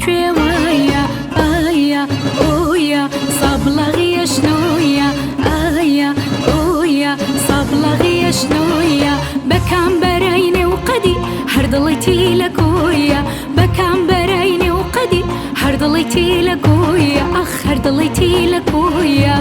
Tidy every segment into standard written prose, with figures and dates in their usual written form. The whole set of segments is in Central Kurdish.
كوێوایە ئایا ئۆیا سابڵاغیە شنۆیە ئایا ئۆیا سابڵاغیە شنۆیە بەکام بەرینێ و قەدی هەردڵێتی لە کۆیە بەکام بەرینێ و قەدی هەردڵێتی لە کۆیە ئەخ هەردڵێتی لە کۆیە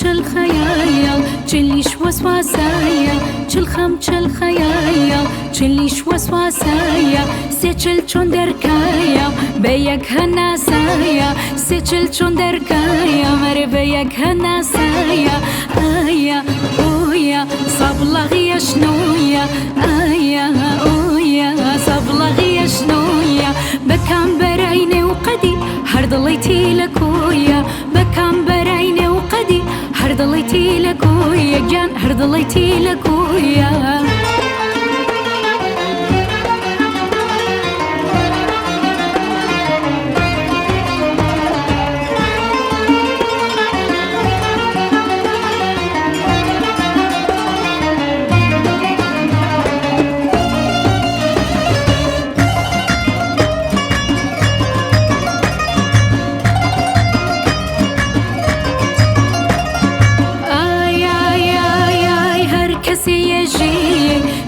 چل خيال چلیش وسواسايا چل خم چل خيال چلیش وسواسايا سچل چون دركايا بيك هناسايا سچل چون دركايا مر بيك هناسايا آيا أويا صبلغي شنويا آيا أويا صبلغي شنويا بكام بريني وقدي هردليتي لكويا بكام بريني وقدي هردڵێتی لە کۆیە گیان هەردڵێتی لە کۆیە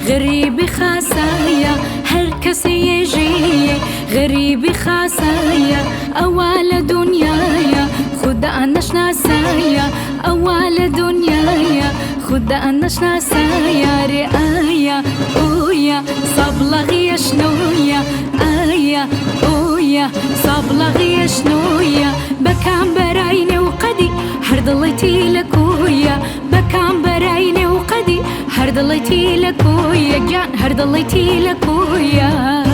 غريبي خاصايا هر كسي يجي غريبي خاصايا أول دنيايا خد أناش ناسايا أول دنيايا خد أناش ناسايا رآيا أويا صبلغي شنويا آيا أويا صبلغي شنويا بكام برايني وقدي هردلتي لكويا بكام برايني وقدي هردلتي لكويا جان هردلتي لكويا